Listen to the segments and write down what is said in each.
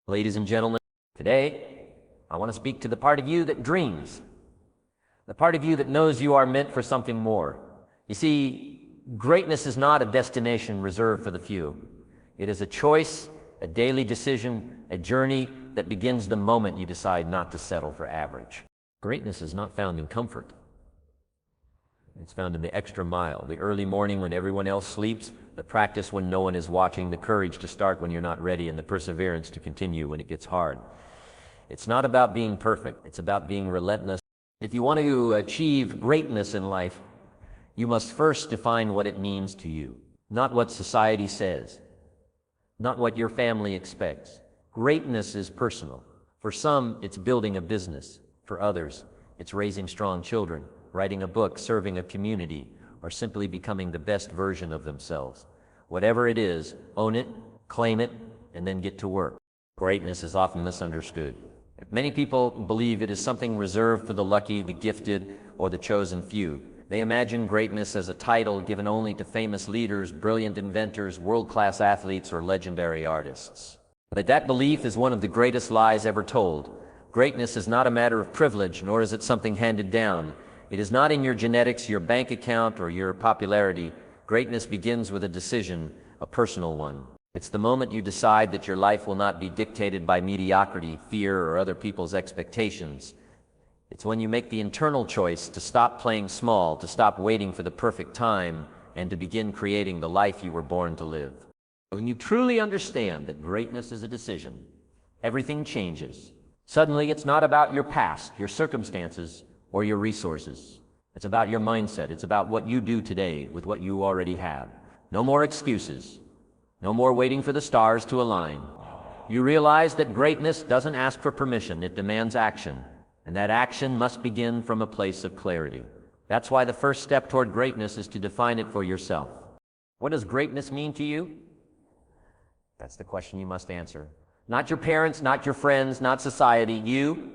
Ladies and gentlemen, today I want to speak to the part of you that dreams, the part of you that knows you are meant for something more. You see, greatness is not a destination reserved for the few. It is a choice, a daily decision, a journey that begins the moment you decide not to settle for average. Greatness is not found in comfort. It's found in the extra mile, the early morning when everyone else sleeps, the practice when no one is watching, the courage to start when you're not ready, and the perseverance to continue when it gets hard. It's not about being perfect. It's about being relentless. If you want to achieve greatness in life, you must first define what it means to you, not what society says, not what your family expects. Greatness is personal. For some, it's building a business. For others, it's raising strong children, writing a book, serving a community, or simply becoming the best version of themselves. Whatever it is, own it, claim it, and then get to work. Greatness is often misunderstood. Many people believe it is something reserved for the lucky, the gifted, or the chosen few. They imagine greatness as a title given only to famous leaders, brilliant inventors, world-class athletes, or legendary artists. But that belief is one of the greatest lies ever told. Greatness is not a matter of privilege, nor is it something handed down. It is not in your genetics, your bank account, or your popularity. Greatness begins with a decision, a personal one. It's the moment you decide that your life will not be dictated by mediocrity, fear, or other people's expectations. It's when you make the internal choice to stop playing small, to stop waiting for the perfect time, and to begin creating the life you were born to live. When you truly understand that greatness is a decision, everything changes. Suddenly, it's not about your past, your circumstances, or your resources. It's about your mindset. It's about what you do today with what you already have. No more excuses. No more waiting for the stars to align. You realize that greatness doesn't ask for permission. It demands action. And that action must begin from a place of clarity. That's why the first step toward greatness is to define it for yourself. What does greatness mean to you? That's the question you must answer. Not your parents, not your friends, not society, you.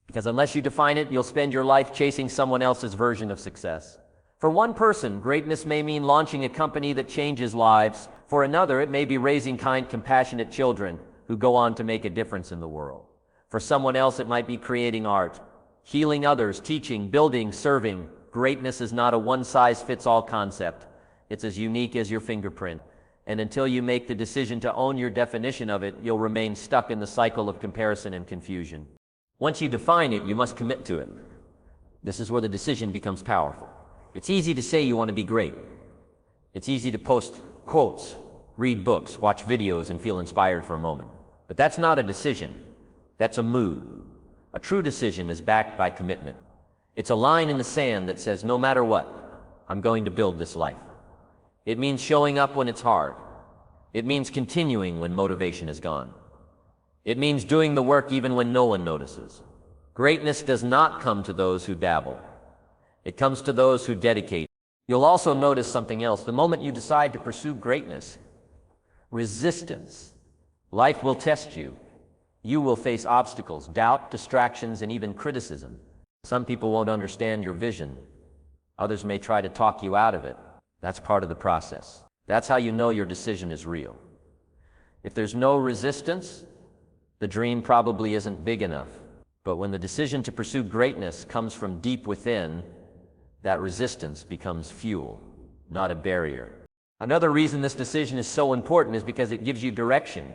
Because unless you define it, you'll spend your life chasing someone else's version of success. For one person, greatness may mean launching a company that changes lives. For another, it may be raising kind, compassionate children who go on to make a difference in the world. For someone else, it might be creating art, healing others, teaching, building, serving. Greatness is not a one-size-fits-all concept. It's as unique as your fingerprint. And until you make the decision to own your definition of it, you'll remain stuck in the cycle of comparison and confusion. Once you define it, you must commit to it. This is where the decision becomes powerful. It's easy to say you want to be great. It's easy to post quotes, read books, watch videos, and feel inspired for a moment. But that's not a decision. That's a mood. A true decision is backed by commitment. It's a line in the sand that says, no matter what, I'm going to build this life. It means showing up when it's hard. It means continuing when motivation is gone. It means doing the work even when no one notices. Greatness does not come to those who dabble. It comes to those who dedicate. You'll also notice something else. The moment you decide to pursue greatness, resistance, life will test you. You will face obstacles, doubt, distractions, and even criticism. Some people won't understand your vision. Others may try to talk you out of it. That's part of the process. That's how you know your decision is real. If there's no resistance, the dream probably isn't big enough. But when the decision to pursue greatness comes from deep within, that resistance becomes fuel, not a barrier. Another reason this decision is so important is because it gives you direction.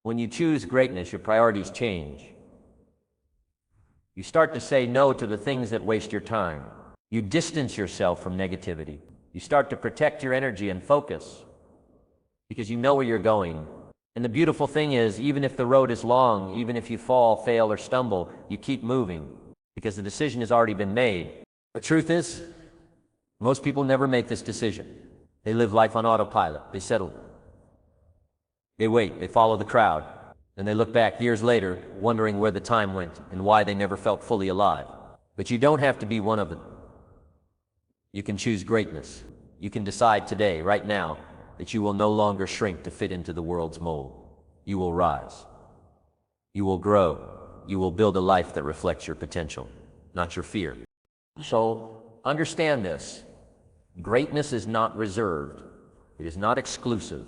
When you choose greatness, your priorities change. You start to say no to the things that waste your time. You distance yourself from negativity. You start to protect your energy and focus because you know where you're going. And the beautiful thing is, even if the road is long, even if you fall, fail, or stumble, you keep moving because the decision has already been made. The truth is, most people never make this decision. They live life on autopilot. They settle. They wait. They follow the crowd. And they look back years later, wondering where the time went and why they never felt fully alive. But you don't have to be one of them. You can choose greatness. You can decide today, right now, that you will no longer shrink to fit into the world's mold. You will rise. You will grow. You will build a life that reflects your potential, not your fear. So, understand this. Greatness is not reserved. It is not exclusive.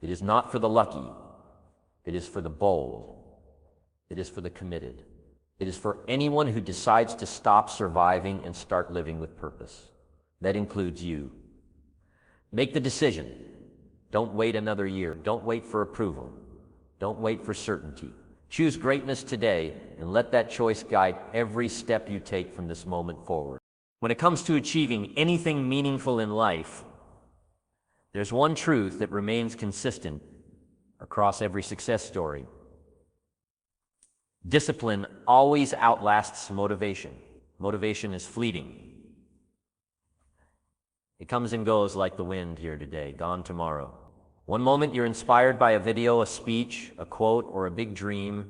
It is not for the lucky. It is for the bold. It is for the committed. It is for anyone who decides to stop surviving and start living with purpose. That includes you. Make the decision. Don't wait another year. Don't wait for approval. Don't wait for certainty. Choose greatness today and let that choice guide every step you take from this moment forward. When it comes to achieving anything meaningful in life, there's one truth that remains consistent across every success story. Discipline always outlasts motivation. Motivation is fleeting. It comes and goes like the wind here today, gone tomorrow. One moment you're inspired by a video, a speech, a quote, or a big dream,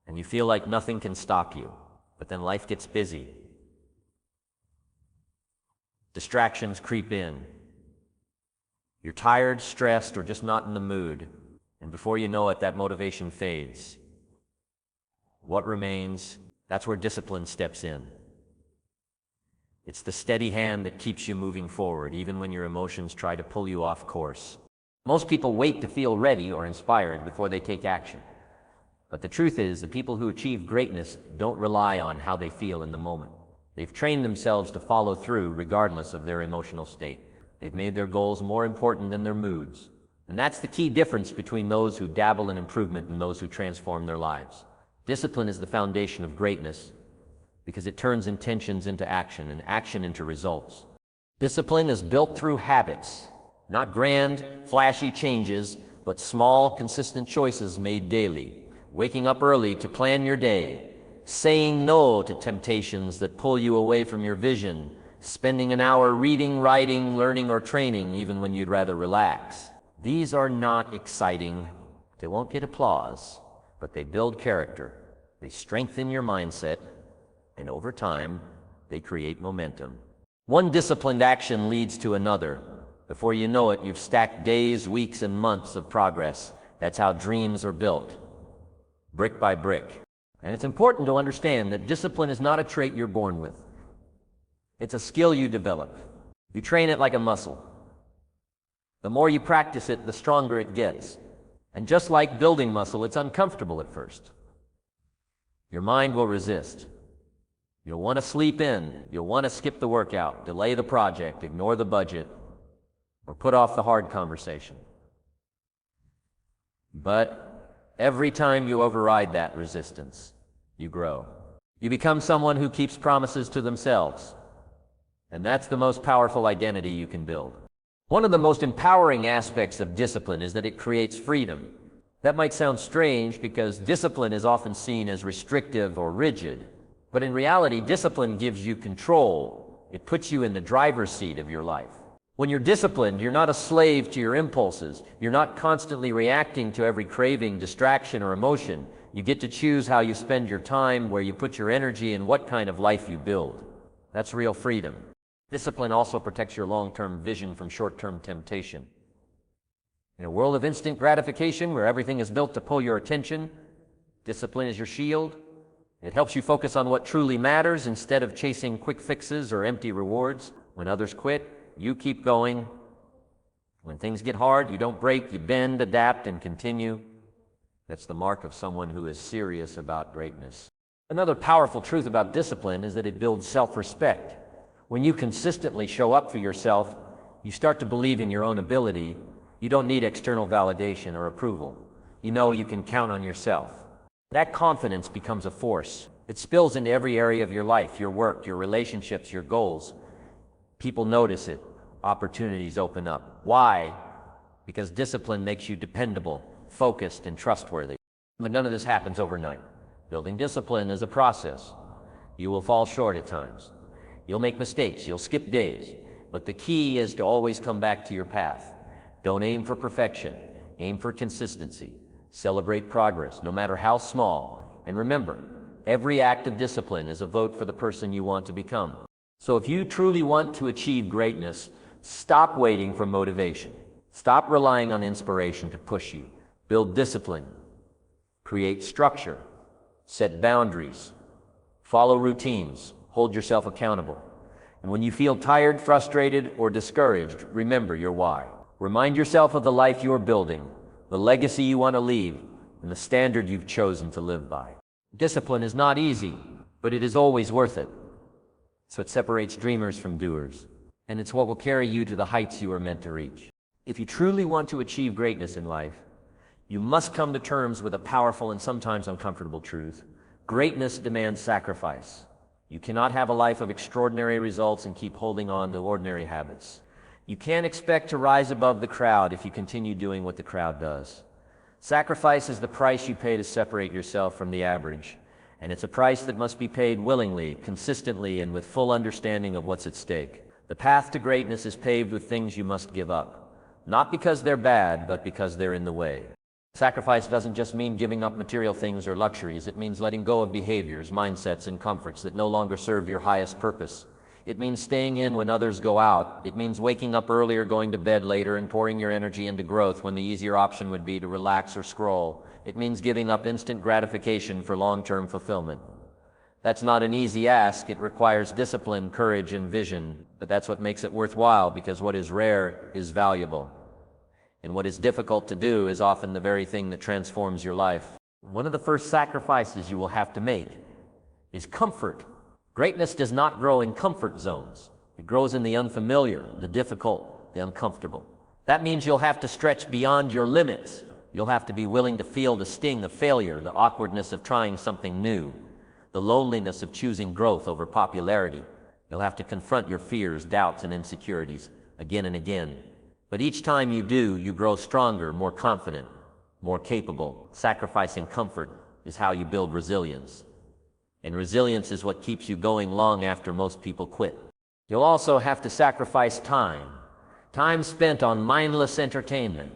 and you feel like nothing can stop you. But then life gets busy. Distractions creep in. You're tired, stressed, or just not in the mood. And before you know it, that motivation fades. What remains? That's where discipline steps in. It's the steady hand that keeps you moving forward, even when your emotions try to pull you off course. Most people wait to feel ready or inspired before they take action. But the truth is, the people who achieve greatness don't rely on how they feel in the moment. They've trained themselves to follow through regardless of their emotional state. They've made their goals more important than their moods. And that's the key difference between those who dabble in improvement and those who transform their lives. Discipline is the foundation of greatness because it turns intentions into action and action into results. Discipline is built through habits, not grand, flashy changes, but small, consistent choices made daily. Waking up early to plan your day, saying no to temptations that pull you away from your vision, spending an hour reading, writing, learning, or training even when you'd rather relax. These are not exciting. They won't get applause, but they build character. They strengthen your mindset, and over time, they create momentum. One disciplined action leads to another. Before you know it, you've stacked days, weeks, and months of progress. That's how dreams are built, brick by brick. And it's important to understand that discipline is not a trait you're born with. It's a skill you develop. You train it like a muscle. The more you practice it, the stronger it gets. And just like building muscle, it's uncomfortable at first. Your mind will resist. You'll want to sleep in. You'll want to skip the workout, delay the project, ignore the budget, or put off the hard conversation. But every time you override that resistance, you grow. You become someone who keeps promises to themselves. And that's the most powerful identity you can build. One of the most empowering aspects of discipline is that it creates freedom. That might sound strange because discipline is often seen as restrictive or rigid. But in reality, discipline gives you control. It puts you in the driver's seat of your life. When you're disciplined, you're not a slave to your impulses. You're not constantly reacting to every craving, distraction, or emotion. You get to choose how you spend your time, where you put your energy, and what kind of life you build. That's real freedom. Discipline also protects your long-term vision from short-term temptation. In a world of instant gratification where everything is built to pull your attention, discipline is your shield. It helps you focus on what truly matters instead of chasing quick fixes or empty rewards. When others quit, you keep going. When things get hard, you don't break, you bend, adapt, and continue. That's the mark of someone who is serious about greatness. Another powerful truth about discipline is that it builds self-respect. When you consistently show up for yourself, you start to believe in your own ability. You don't need external validation or approval. You know you can count on yourself. That confidence becomes a force. It spills into every area of your life, your work, your relationships, your goals. People notice it. Opportunities open up. Why? Because discipline makes you dependable, focused, and trustworthy. But none of this happens overnight. Building discipline is a process. You will fall short at times. You'll make mistakes, you'll skip days, but the key is to always come back to your path. Don't aim for perfection, aim for consistency. Celebrate progress, no matter how small. And remember, every act of discipline is a vote for the person you want to become. So if you truly want to achieve greatness, stop waiting for motivation. Stop relying on inspiration to push you. Build discipline. Create structure. Set boundaries. Follow routines. Hold yourself accountable. And when you feel tired, frustrated, or discouraged, remember your why. Remind yourself of the life you're building, the legacy you want to leave, and the standard you've chosen to live by. Discipline is not easy, but it is always worth it. So it separates dreamers from doers, and it's what will carry you to the heights you are meant to reach. If you truly want to achieve greatness in life, you must come to terms with a powerful and sometimes uncomfortable truth. Greatness demands sacrifice. You cannot have a life of extraordinary results and keep holding on to ordinary habits. You can't expect to rise above the crowd if you continue doing what the crowd does. Sacrifice is the price you pay to separate yourself from the average, and it's a price that must be paid willingly, consistently, and with full understanding of what's at stake. The path to greatness is paved with things you must give up, not because they're bad, but because they're in the way. Sacrifice doesn't just mean giving up material things or luxuries. It means letting go of behaviors, mindsets, and comforts that no longer serve your highest purpose. It means staying in when others go out. It means waking up earlier, going to bed later, and pouring your energy into growth when the easier option would be to relax or scroll. It means giving up instant gratification for long-term fulfillment. That's not an easy ask. It requires discipline, courage, and vision. But that's what makes it worthwhile, because what is rare is valuable. And what is difficult to do is often the very thing that transforms your life. One of the first sacrifices you will have to make is comfort. Greatness does not grow in comfort zones. It grows in the unfamiliar, the difficult, the uncomfortable. That means you'll have to stretch beyond your limits. You'll have to be willing to feel the sting of failure, the awkwardness of trying something new, the loneliness of choosing growth over popularity. You'll have to confront your fears, doubts, and insecurities again and again. But each time you do, you grow stronger, more confident, more capable. Sacrificing comfort is how you build resilience. And resilience is what keeps you going long after most people quit. You'll also have to sacrifice time. Time spent on mindless entertainment,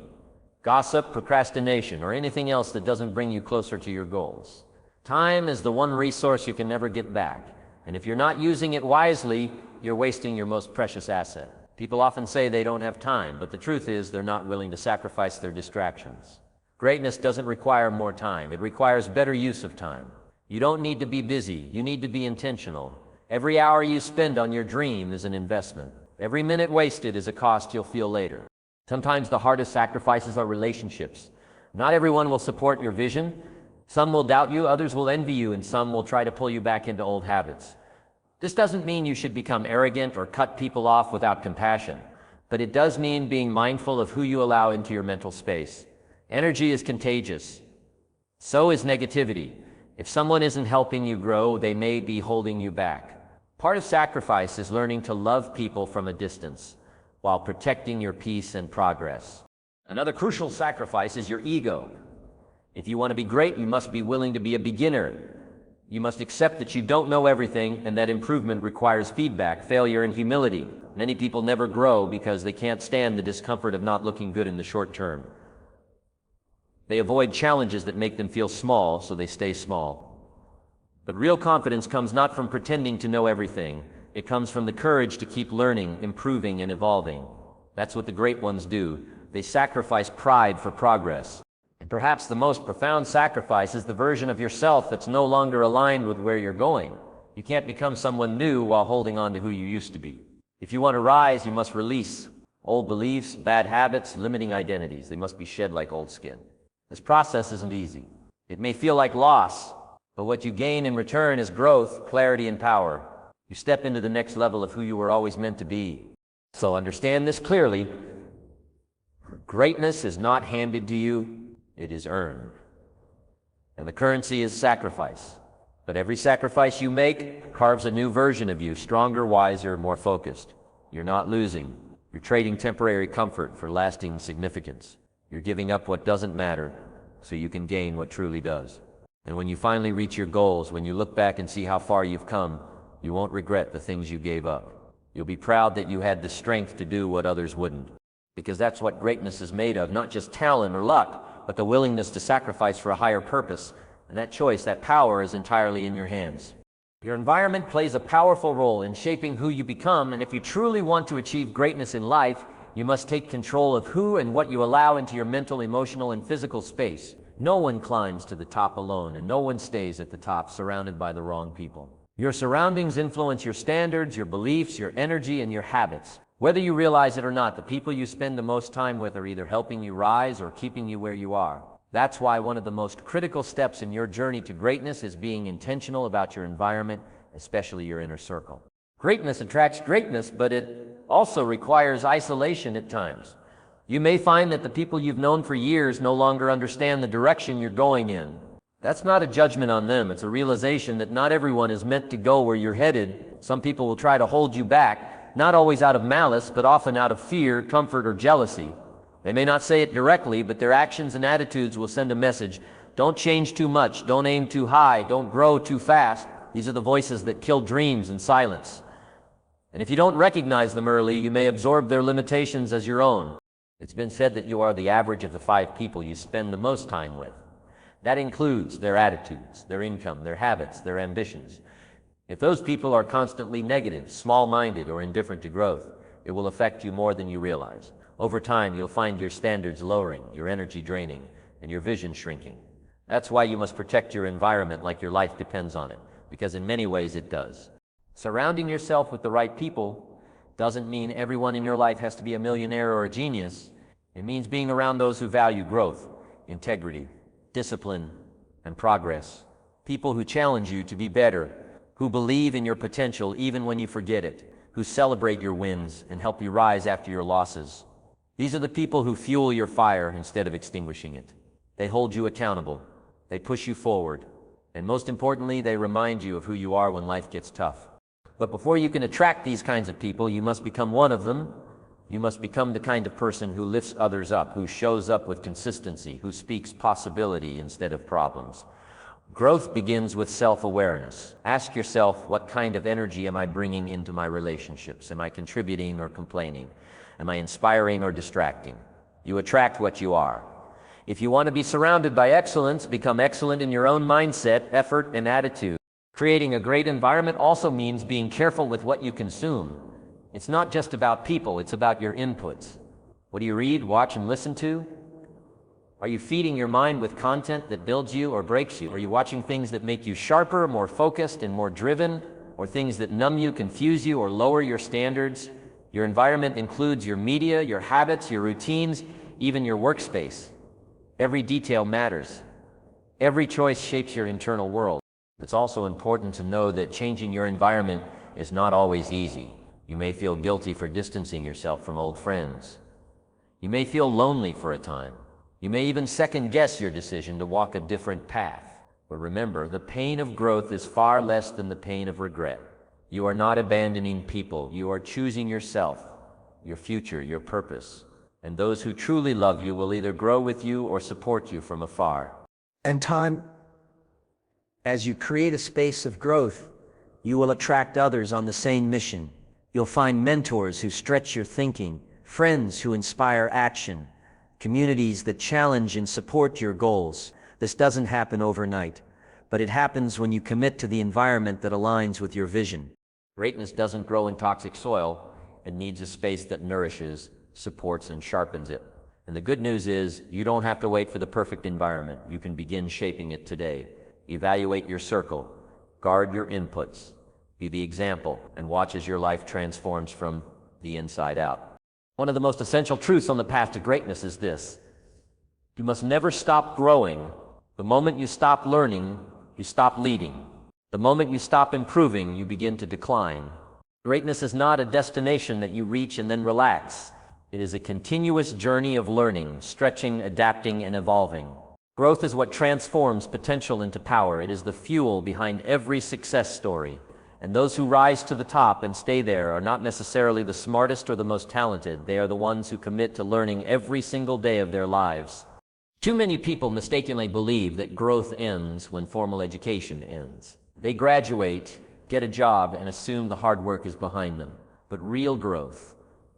gossip, procrastination, or anything else that doesn't bring you closer to your goals. Time is the one resource you can never get back. And if you're not using it wisely, you're wasting your most precious asset. People often say they don't have time, but the truth is they're not willing to sacrifice their distractions. Greatness doesn't require more time. It requires better use of time. You don't need to be busy. You need to be intentional. Every hour you spend on your dream is an investment. Every minute wasted is a cost you'll feel later. Sometimes the hardest sacrifices are relationships. Not everyone will support your vision. Some will doubt you, others will envy you, and some will try to pull you back into old habits. This doesn't mean you should become arrogant or cut people off without compassion, but it does mean being mindful of who you allow into your mental space. Energy is contagious. So is negativity. If someone isn't helping you grow, they may be holding you back. Part of sacrifice is learning to love people from a distance while protecting your peace and progress. Another crucial sacrifice is your ego. If you want to be great, you must be willing to be a beginner. You must accept that you don't know everything and that improvement requires feedback, failure, and humility. Many people never grow because they can't stand the discomfort of not looking good in the short term. They avoid challenges that make them feel small, so they stay small. But real confidence comes not from pretending to know everything. It comes from the courage to keep learning, improving, and evolving. That's what the great ones do. They sacrifice pride for progress. And perhaps the most profound sacrifice is the version of yourself that's no longer aligned with where you're going. You can't become someone new while holding on to who you used to be. If you want to rise, you must release old beliefs, bad habits, limiting identities. They must be shed like old skin. This process isn't easy. It may feel like loss, but what you gain in return is growth, clarity, and power. You step into the next level of who you were always meant to be. So understand this clearly. Greatness is not handed to you, it is earned. And the currency is sacrifice. But every sacrifice you make carves a new version of you, stronger, wiser, more focused. You're not losing. You're trading temporary comfort for lasting significance. You're giving up what doesn't matter so you can gain what truly does. And when you finally reach your goals, when you look back and see how far you've come, you won't regret the things you gave up. You'll be proud that you had the strength to do what others wouldn't. Because that's what greatness is made of, not just talent or luck, but the willingness to sacrifice for a higher purpose. And that choice, that power, is entirely in your hands. Your environment plays a powerful role in shaping who you become, and if you truly want to achieve greatness in life, you must take control of who and what you allow into your mental, emotional, and physical space. No one climbs to the top alone, and no one stays at the top surrounded by the wrong people. Your surroundings influence your standards, your beliefs, your energy, and your habits. Whether you realize it or not, the people you spend the most time with are either helping you rise or keeping you where you are. That's why one of the most critical steps in your journey to greatness is being intentional about your environment, especially your inner circle. Greatness attracts greatness, but it also requires isolation at times. You may find that the people you've known for years no longer understand the direction you're going in. That's not a judgment on them. It's a realization that not everyone is meant to go where you're headed. Some people will try to hold you back, not always out of malice, but often out of fear, comfort, or jealousy. They may not say it directly, but their actions and attitudes will send a message. Don't change too much. Don't aim too high. Don't grow too fast. These are the voices that kill dreams in silence. And if you don't recognize them early, you may absorb their limitations as your own. It's been said that you are the average of the 5 people you spend the most time with. That includes their attitudes, their income, their habits, their ambitions. If those people are constantly negative, small-minded, or indifferent to growth, it will affect you more than you realize. Over time, you'll find your standards lowering, your energy draining, and your vision shrinking. That's why you must protect your environment like your life depends on it, because in many ways it does. Surrounding yourself with the right people doesn't mean everyone in your life has to be a millionaire or a genius. It means being around those who value growth, integrity, discipline, and progress. People who challenge you to be better, who believe in your potential even when you forget it, who celebrate your wins and help you rise after your losses. These are the people who fuel your fire instead of extinguishing it. They hold you accountable, they push you forward, and most importantly, they remind you of who you are when life gets tough. But before you can attract these kinds of people, you must become one of them. You must become the kind of person who lifts others up, who shows up with consistency, who speaks possibility instead of problems. Growth begins with self-awareness. Ask yourself, what kind of energy am I bringing into my relationships? Am I contributing or complaining? Am I inspiring or distracting? You attract what you are. If you want to be surrounded by excellence, become excellent in your own mindset, effort, and attitude. Creating a great environment also means being careful with what you consume. It's not just about people, it's about your inputs. What do you read, watch, and listen to? Are you feeding your mind with content that builds you or breaks you? Are you watching things that make you sharper, more focused, and more driven? Or things that numb you, confuse you, or lower your standards? Your environment includes your media, your habits, your routines, even your workspace. Every detail matters. Every choice shapes your internal world. It's also important to know that changing your environment is not always easy. You may feel guilty for distancing yourself from old friends. You may feel lonely for a time. You may even second-guess your decision to walk a different path. But remember, the pain of growth is far less than the pain of regret. You are not abandoning people. You are choosing yourself, your future, your purpose. And those who truly love you will either grow with you or support you from afar. And time, as you create a space of growth, you will attract others on the same mission. You'll find mentors who stretch your thinking, friends who inspire action, communities that challenge and support your goals. This doesn't happen overnight, but it happens when you commit to the environment that aligns with your vision. Greatness doesn't grow in toxic soil. It needs a space that nourishes, supports, and sharpens it. And the good news is, you don't have to wait for the perfect environment. You can begin shaping it today. Evaluate your circle, guard your inputs, be the example, and watch as your life transforms from the inside out. One of the most essential truths on the path to greatness is this: you must never stop growing. The moment you stop learning, you stop leading. The moment you stop improving, you begin to decline. Greatness is not a destination that you reach and then relax. It is a continuous journey of learning, stretching, adapting, and evolving. Growth is what transforms potential into power. It is the fuel behind every success story. And those who rise to the top and stay there are not necessarily the smartest or the most talented. They are the ones who commit to learning every single day of their lives. Too many people mistakenly believe that growth ends when formal education ends. They graduate, get a job, and assume the hard work is behind them. But real growth,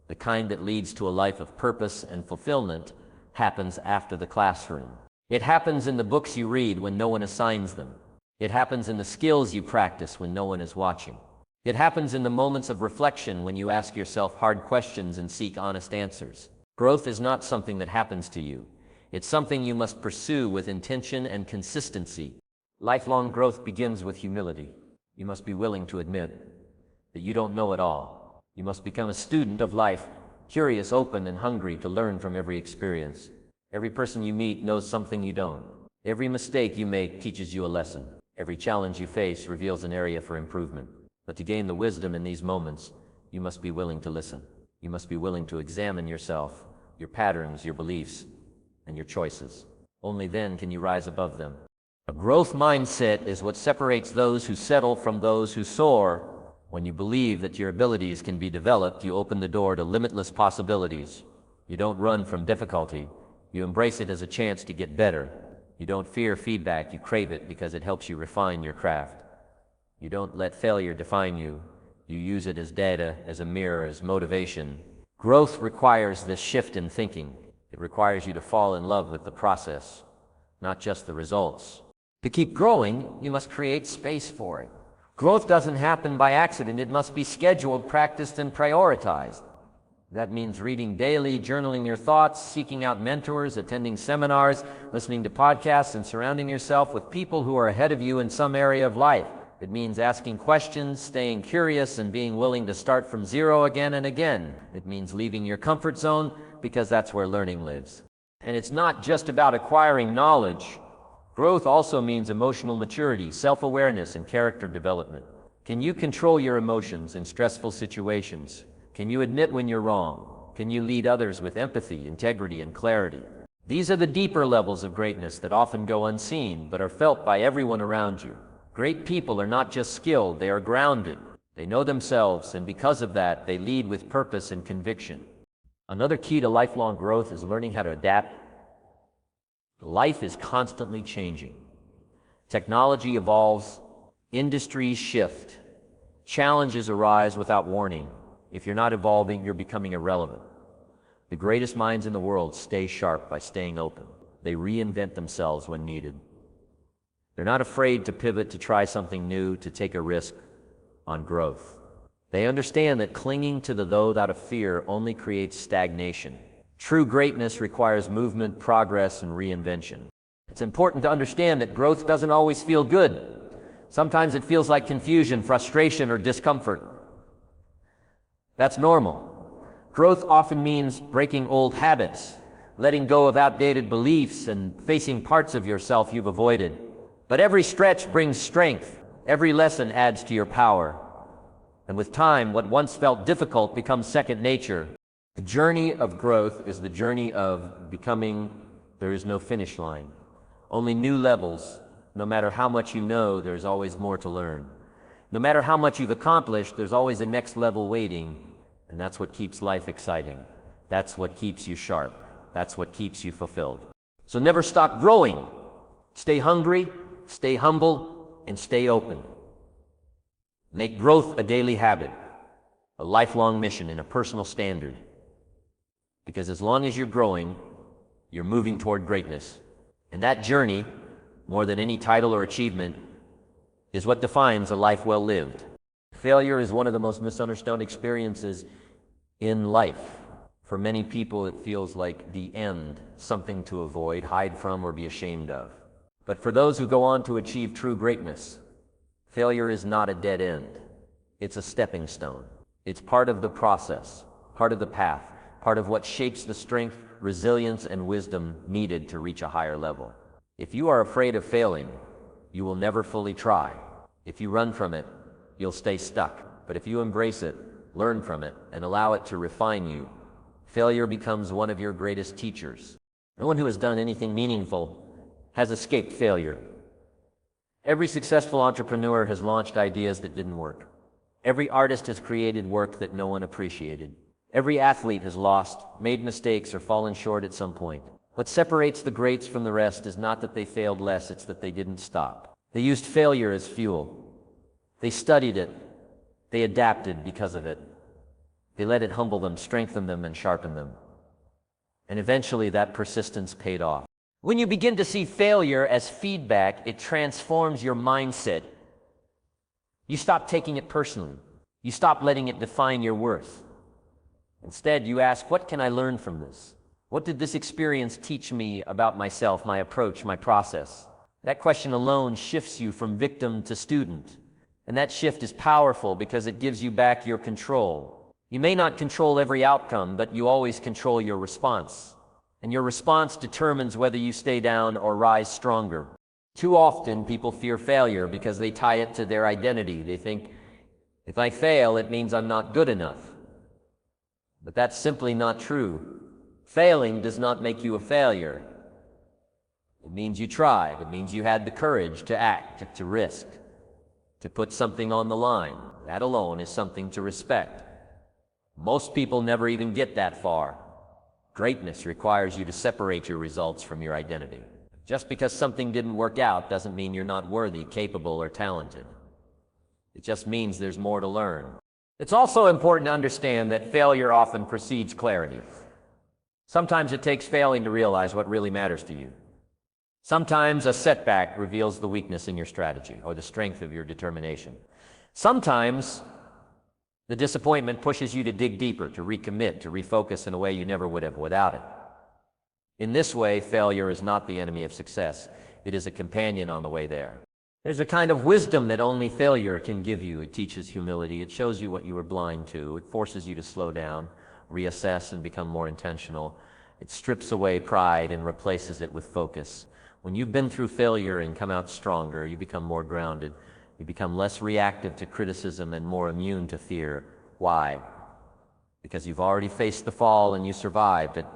the kind that leads to a life of purpose and fulfillment, happens after the classroom. It happens in the books you read when no one assigns them. It happens in the skills you practice when no one is watching. It happens in the moments of reflection when you ask yourself hard questions and seek honest answers. Growth is not something that happens to you. It's something you must pursue with intention and consistency. Lifelong growth begins with humility. You must be willing to admit that you don't know it all. You must become a student of life, curious, open, and hungry to learn from every experience. Every person you meet knows something you don't. Every mistake you make teaches you a lesson. Every challenge you face reveals an area for improvement. But to gain the wisdom in these moments, you must be willing to listen. You must be willing to examine yourself, your patterns, your beliefs, and your choices. Only then can you rise above them. A growth mindset is what separates those who settle from those who soar. When you believe that your abilities can be developed, you open the door to limitless possibilities. You don't run from difficulty. You embrace it as a chance to get better. You don't fear feedback, you crave it because it helps you refine your craft. You don't let failure define you. You use it as data, as a mirror, as motivation. Growth requires this shift in thinking. It requires you to fall in love with the process, not just the results. To keep growing, you must create space for it. Growth doesn't happen by accident. It must be scheduled, practiced, and prioritized. That means reading daily, journaling your thoughts, seeking out mentors, attending seminars, listening to podcasts, and surrounding yourself with people who are ahead of you in some area of life. It means asking questions, staying curious, and being willing to start from zero again and again. It means leaving your comfort zone because that's where learning lives. And it's not just about acquiring knowledge. Growth also means emotional maturity, self-awareness, and character development. Can you control your emotions in stressful situations? Can you admit when you're wrong? Can you lead others with empathy, integrity, and clarity? These are the deeper levels of greatness that often go unseen, but are felt by everyone around you. Great people are not just skilled, they are grounded. They know themselves, and because of that, they lead with purpose and conviction. Another key to lifelong growth is learning how to adapt. Life is constantly changing. Technology evolves, industries shift, challenges arise without warning. If you're not evolving, you're becoming irrelevant. The greatest minds in the world stay sharp by staying open. They reinvent themselves when needed. They're not afraid to pivot, to try something new, to take a risk on growth. They understand that clinging to the though out of fear only creates stagnation. True greatness requires movement, progress, and reinvention. It's important to understand that growth doesn't always feel good. Sometimes it feels like confusion, frustration, or discomfort. That's normal. Growth often means breaking old habits, letting go of outdated beliefs, and facing parts of yourself you've avoided. But every stretch brings strength. Every lesson adds to your power. And with time, what once felt difficult becomes second nature. The journey of growth is the journey of becoming. There is no finish line. Only new levels. No matter how much you know, there's always more to learn. No matter how much you've accomplished, there's always a next level waiting. And that's what keeps life exciting. That's what keeps you sharp. That's what keeps you fulfilled. So never stop growing. Stay hungry, stay humble, and stay open. Make growth a daily habit, a lifelong mission, and a personal standard. Because as long as you're growing, you're moving toward greatness. And that journey, more than any title or achievement, is what defines a life well lived. Failure is one of the most misunderstood experiences in life. For many people, it feels like the end, something to avoid, hide from, or be ashamed of. But for those who go on to achieve true greatness, failure is not a dead end. It's a stepping stone. It's part of the process, part of the path, part of what shapes the strength, resilience, and wisdom needed to reach a higher level. If you are afraid of failing, you will never fully try. If you run from it, you'll stay stuck. But if you embrace it, learn from it, and allow it to refine you, failure becomes one of your greatest teachers. No one who has done anything meaningful has escaped failure. Every successful entrepreneur has launched ideas that didn't work. Every artist has created work that no one appreciated. Every athlete has lost, made mistakes, or fallen short at some point. What separates the greats from the rest is not that they failed less, it's that they didn't stop. They used failure as fuel. They studied it. They adapted because of it. They let it humble them, strengthen them, and sharpen them. And eventually that persistence paid off. When you begin to see failure as feedback, it transforms your mindset. You stop taking it personally. You stop letting it define your worth. Instead, you ask, what can I learn from this? What did this experience teach me about myself, my approach, my process? That question alone shifts you from victim to student. And that shift is powerful because it gives you back your control. You may not control every outcome, but you always control your response. And your response determines whether you stay down or rise stronger. Too often, people fear failure because they tie it to their identity. They think, if I fail, it means I'm not good enough. But that's simply not true. Failing does not make you a failure. It means you tried. It means you had the courage to act, to risk, to put something on the line. That alone is something to respect. Most people never even get that far. Greatness requires you to separate your results from your identity. Just because something didn't work out doesn't mean you're not worthy, capable, or talented. It just means there's more to learn. It's also important to understand that failure often precedes clarity. Sometimes it takes failing to realize what really matters to you. Sometimes a setback reveals the weakness in your strategy or the strength of your determination. Sometimes the disappointment pushes you to dig deeper, to recommit, to refocus in a way you never would have without it. In this way, failure is not the enemy of success. It is a companion on the way there. There's a kind of wisdom that only failure can give you. It teaches humility. It shows you what you were blind to. It forces you to slow down, reassess, and become more intentional. It strips away pride and replaces it with focus. When you've been through failure and come out stronger, you become more grounded. You become less reactive to criticism and more immune to fear. Why? Because you've already faced the fall and you survived it.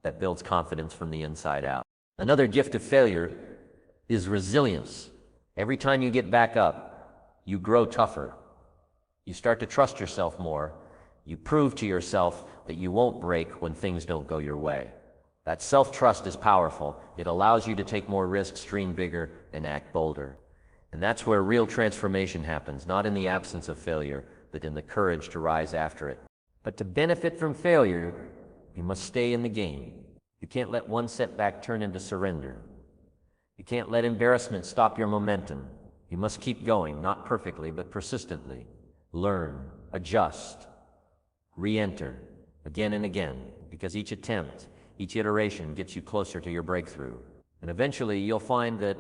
That builds confidence from the inside out. Another gift of failure is resilience. Every time you get back up, you grow tougher. You start to trust yourself more. You prove to yourself that you won't break when things don't go your way. That self-trust is powerful. It allows you to take more risks, dream bigger, and act bolder. And that's where real transformation happens, not in the absence of failure, but in the courage to rise after it. But to benefit from failure, you must stay in the game. You can't let one setback turn into surrender. You can't let embarrassment stop your momentum. You must keep going, not perfectly, but persistently. Learn, adjust, re-enter, again and again, because each attempt, each iteration gets you closer to your breakthrough. And eventually you'll find that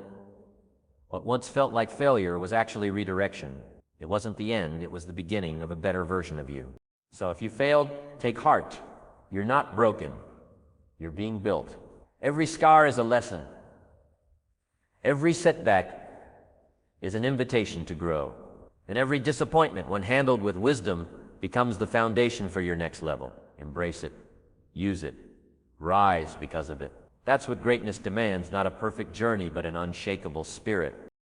what once felt like failure was actually redirection. It wasn't the end, it was the beginning of a better version of you. So if you failed, take heart. You're not broken. You're being built. Every scar is a lesson. Every setback is an invitation to grow. And every disappointment, when handled with wisdom, becomes the foundation for your next level. Embrace it. Use it. Rise because of it. That's what greatness demands, not a perfect journey, but an unshakable spirit.